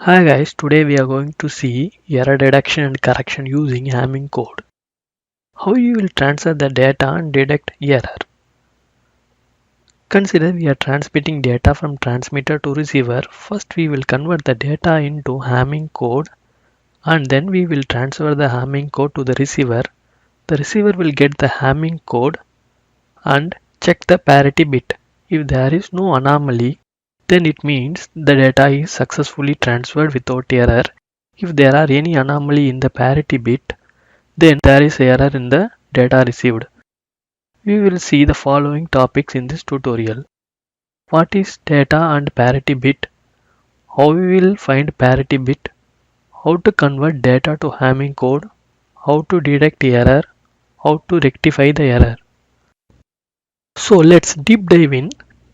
Hi guys, today we are going to see error detection and correction using Hamming code. How you will transfer the data and detect error. Consider we are transmitting data from transmitter to receiver. First we will convert the data into Hamming code and then we will transfer the Hamming code to the receiver. The receiver will get the Hamming code and check the parity bit. If there is no anomaly, then it means the data is successfully transferred without error. If there are any anomaly in the parity bit, then there is error in the data received. We will see the following topics in this tutorial. What is data and parity bit? How we will find parity bit? How to convert data to Hamming code? How to detect error? How to rectify the error? So let's deep dive in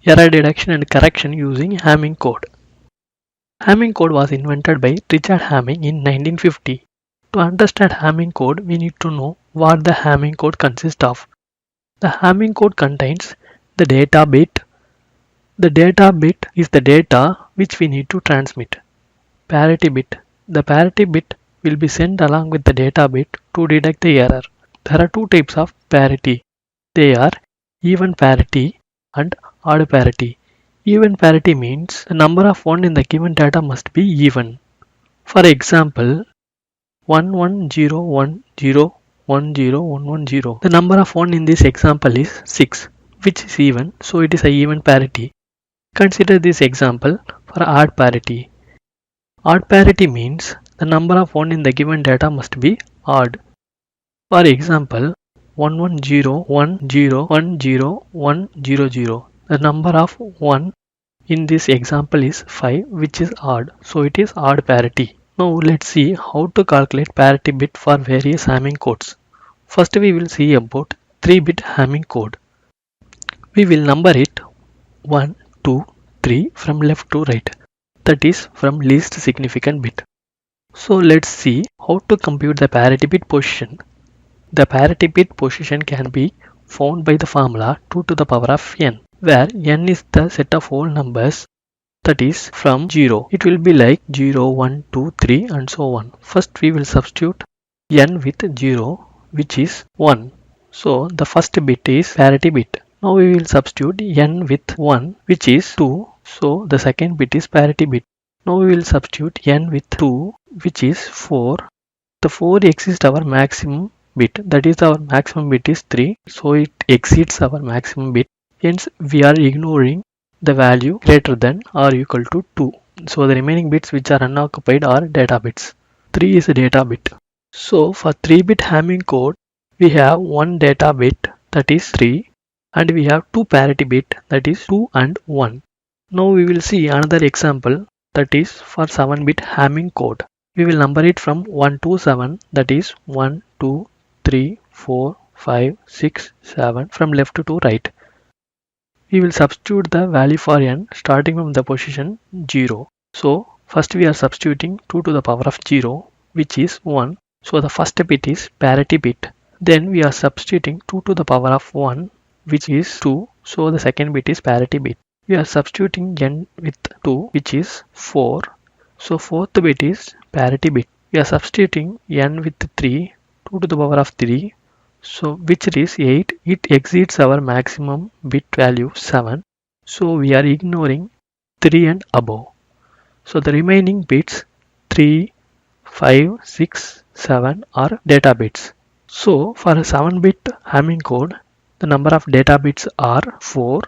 error detection and correction using Hamming code. Hamming code was invented by Richard Hamming in 1950. To understand Hamming code, we need to know what the Hamming code consists of. The Hamming code contains the data bit. The data bit is the data which we need to transmit. Parity bit. The parity bit will be sent along with the data bit to detect the error. There are two types of parity. They are even parity and odd parity. Even parity means the number of 1 in the given data must be even. For example, 1101010110. The number of 1 in this example is 6, which is even, so it is a even parity. Consider this example for odd parity. Odd parity means the number of 1 in the given data must be odd. For example, 1101010100. The number of 1 in this example is 5, which is odd, so it is odd parity. Now let's see how to calculate parity bit for various Hamming codes. First we will see about 3-bit Hamming code. We will number it 1, 2, 3 from left to right, that is from least significant bit. So let's see how to compute the parity bit position. The parity bit position can be found by the formula 2 to the power of n, where n is the set of whole numbers, that is from 0. It will be like 0, 1, 2, 3 and so on. First we will substitute n with 0, which is 1. So the first bit is parity bit. Now we will substitute n with 1, which is 2. So the second bit is parity bit. Now we will substitute n with 2, which is 4. The 4 exceeds our maximum bit, that is our maximum bit is 3. So it exceeds our maximum bit. Hence we are ignoring the value greater than or equal to 2. So the remaining bits which are unoccupied are data bits. 3 is a data bit. So for 3-bit Hamming code, we have one data bit, that is 3, and we have two parity bit, that is 2 and 1. Now we will see another example, that is for 7-bit Hamming code. We will number it from 1 to 7, that is 1, 2, 3, 4, 5, 6, 7 from left to right. We will substitute the value for n starting from the position 0. So first we are substituting 2 to the power of 0, which is 1. So the first bit is parity bit. Then we are substituting 2 to the power of 1, which is 2. So the second bit is parity bit. We are substituting n with 2, which is 4. So fourth bit is parity bit. We are substituting n with 3, 2 to the power of 3. So which is 8, it exceeds our maximum bit value 7. So we are ignoring 3 and above. So the remaining bits 3, 5, 6, 7 are data bits. So for a 7-bit Hamming code, the number of data bits are 4,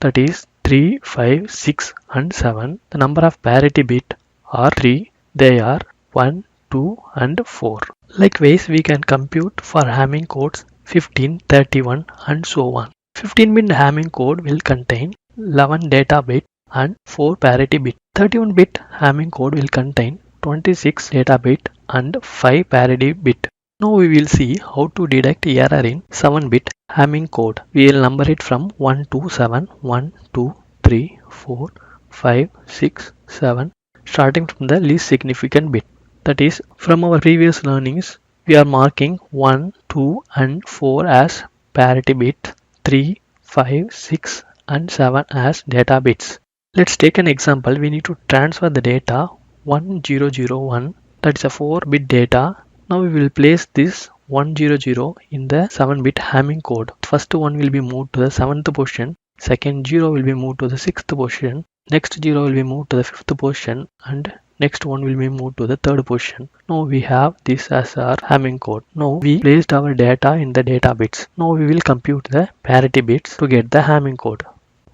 that is 3, 5, 6 and 7. The number of parity bit are 3, they are 1, 2 and 4. Likewise, we can compute for Hamming codes 15, 31 and so on. 15-bit Hamming code will contain 11 data bit and 4 parity bit. 31-bit Hamming code will contain 26 data bit and 5 parity bit. Now we will see how to detect error in 7-bit Hamming code. We will number it from 1 to 7, 1, 2, 3, 4, 5, 6, 7, starting from the least significant bit. That is, from our previous learnings, we are marking 1, 2 and 4 as parity bit, 3, 5, 6 and 7 as data bits. Let's take an example. We need to transfer the data 1001, that is a 4-bit data. Now we will place this 100 in the 7-bit Hamming code. First one will be moved to the 7th position, second 0 will be moved to the 6th position, next 0 will be moved to the 5th position, and next one will be moved to the 3rd position. Now we have this as our Hamming code. Now we placed our data in the data bits. Now we will compute the parity bits to get the Hamming code.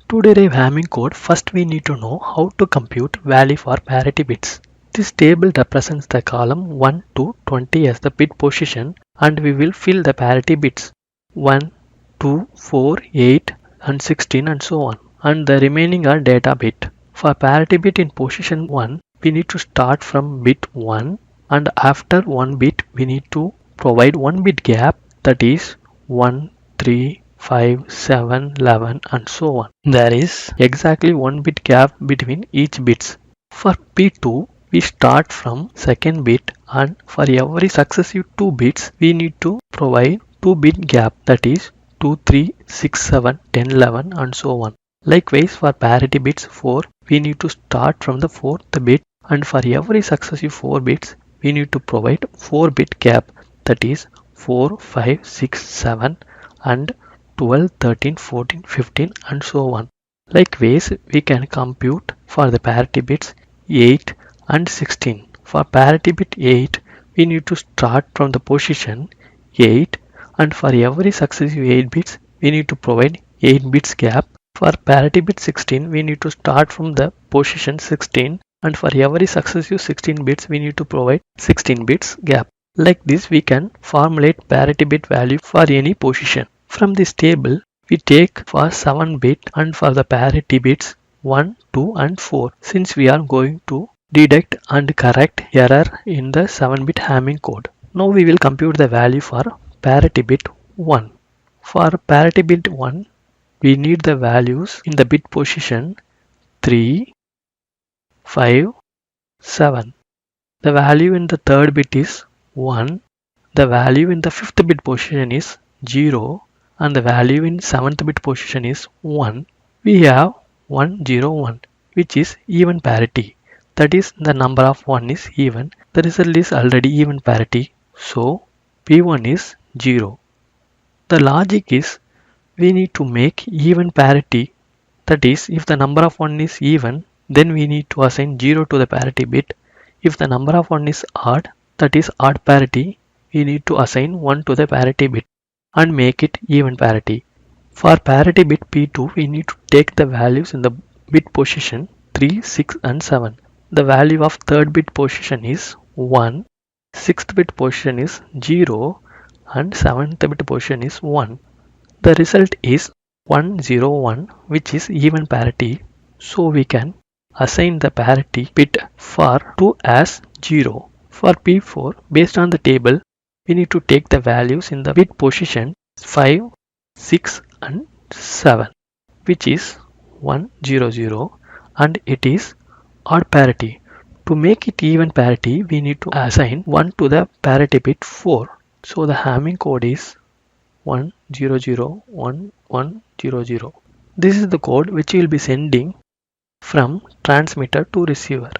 To derive Hamming code, first we need to know how to compute value for parity bits. This table represents the column 1 to 20 as the bit position, and we will fill the parity bits 1, 2, 4, 8 and 16 and so on, and the remaining are data bit. For parity bit in position 1, we need to start from bit 1, and after 1 bit we need to provide 1 bit gap, that is 1, 3, 5, 7, 11 and so on. There is exactly 1 bit gap between each bits. For P2, we start from second bit, and for every successive 2 bits we need to provide 2 bit gap, that is 2, 3, 6, 7, 10, 11 and so on. Likewise, for parity bits 4, we need to start from the 4th bit, and for every successive 4 bits we need to provide 4 bit gap, that is 4, 5, 6, 7 and 12, 13, 14, 15 and so on. Likewise, we can compute for the parity bits 8 and 16. For parity bit 8, we need to start from the position 8, and for every successive 8 bits we need to provide 8 bits gap. For parity bit 16, we need to start from the position 16, and for every successive 16 bits we need to provide 16 bits gap. Like this, we can formulate parity bit value for any position. From this table, we take for 7 bit and for the parity bits 1, 2 and 4, since we are going to detect and correct error in the 7-bit Hamming code. Now we will compute the value for parity bit 1. For parity bit 1, we need the values in the bit position 3, 5, 7. The value in the 3rd bit is 1, the value in the 5th bit position is 0, and the value in 7th bit position is 1. We have 101, which is even parity. That is, the number of 1 is even. The result is already even parity. So P1 is 0. The logic is we need to make even parity. That is, if the number of 1 is even, then we need to assign 0 to the parity bit. If the number of 1 is odd, that is odd parity, we need to assign 1 to the parity bit and make it even parity. For parity bit P2, we need to take the values in the bit position 3, 6 and 7. The value of 3rd bit position is 1, 6th bit position is 0 and 7th bit position is 1. The result is 101, which is even parity. So we can assign the parity bit for 2 as 0. For P4, based on the table, we need to take the values in the bit position 5, 6 and 7, which is 100, and it is odd parity. To make it even parity, we need to assign 1 to the parity bit 4. So the Hamming code is 1001100. This is the code which we will be sending from transmitter to receiver.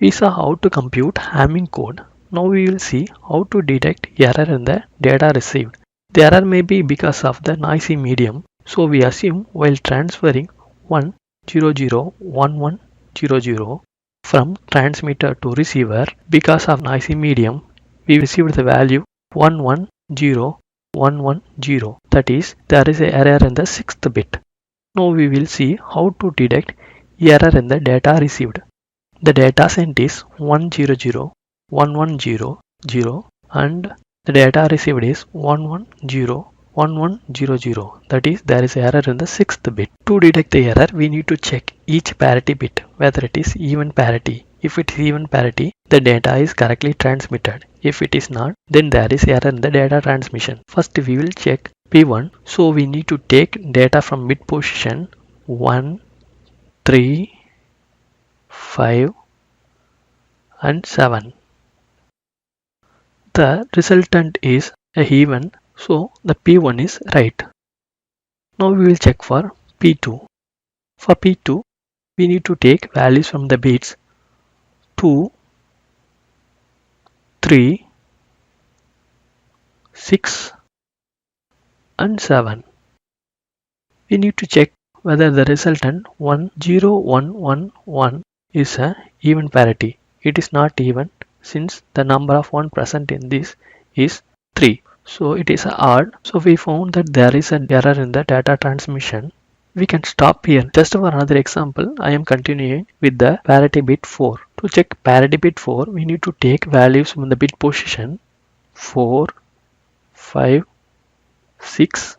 We saw how to compute Hamming code. Now we will see how to detect error in the data received. The error may be because of the noisy medium. So we assume while transferring 1001100 from transmitter to receiver, because of noisy medium, we received the value 110110. That is, there is an error in the 6th bit. Now we will see how to detect error in the data received. The data sent is 1001100 and the data received is 1101100. That is, there is error in the 6th bit. To detect the error, we need to check each parity bit whether it is even parity. If it is even parity, the data is correctly transmitted. If it is not, then there is error in the data transmission. First we will check P1. So we need to take data from bit position 1, 3, 5 and 7. The resultant is a even, so the P1 is right. Now we will check for P2. For P2, we need to take values from the bits 2, 3, 6 and 7. We need to check whether the resultant 1, 0, 1, 1, 1 is a even parity. It is not even since the number of 1 present in this is 3. So it is odd. So we found that there is an error in the data transmission. We can stop here. Just for another example, I am continuing with the parity bit 4. To check parity bit 4, we need to take values from the bit position 4, 5, 6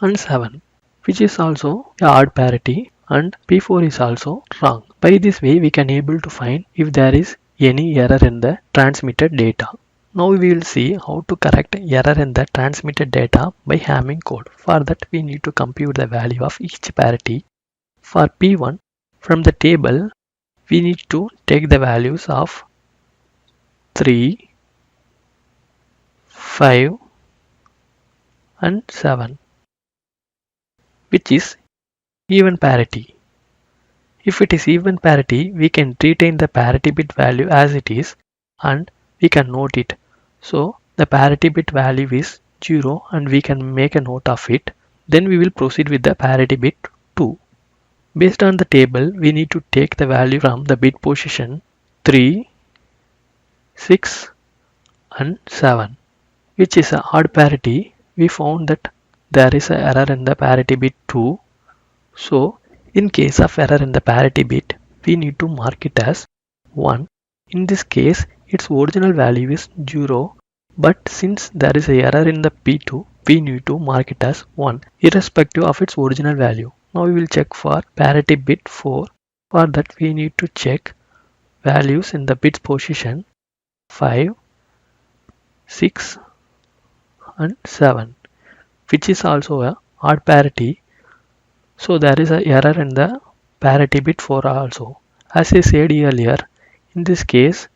and 7, which is also a odd parity, and P4 is also wrong. By this way, we can able to find if there is any error in the transmitted data. Now we will see how to correct error in the transmitted data by Hamming code. For that, we need to compute the value of each parity. For P1, from the table, we need to take the values of 3, 5 and 7, which is even parity. If it is even parity, we can retain the parity bit value as it is and we can note it. So the parity bit value is 0 and we can make a note of it. Then we will proceed with the parity bit 2. Based on the table, we need to take the value from the bit position 3, 6 and 7, which is a odd parity. We found that there is an error in the parity bit 2. So in case of error in the parity bit, we need to mark it as 1. In this case, its original value is 0, but since there is a error in the P2, we need to mark it as 1, irrespective of its original value. Now we will check for parity bit 4. For that, we need to check values in the bit position 5, 6 and 7, which is also a odd parity. So there is an error in the parity bit 4 also. As I said earlier, in this case,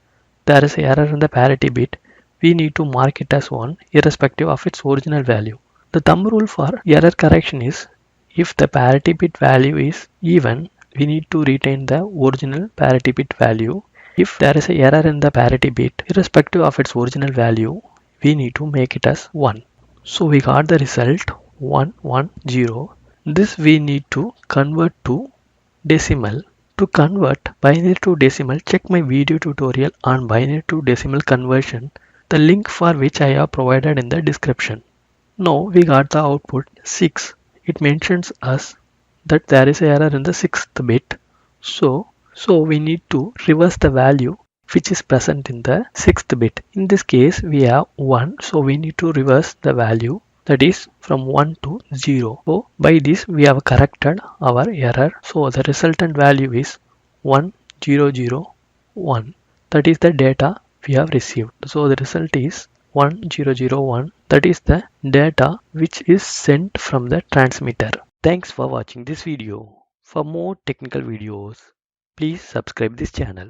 there is an error in the parity bit. We need to mark it as 1 irrespective of its original value. The thumb rule for error correction is if the parity bit value is even, we need to retain the original parity bit value. If there is an error in the parity bit irrespective of its original value, we need to make it as 1. So we got the result 1, 1, 0. This we need to convert to decimal. To convert binary to decimal, check my video tutorial on binary to decimal conversion, the link for which I have provided in the description. Now we got the output 6. It mentions us that there is an error in the 6th bit. So we need to reverse the value which is present in the 6th bit. In this case, we have 1, so we need to reverse the value, that is from 1 to 0. So by this we have corrected our error. So the resultant value is 1001. That is the data we have received. So the result is 1001. That is the data which is sent from the transmitter. Thanks for watching this video. For more technical videos, please subscribe this channel.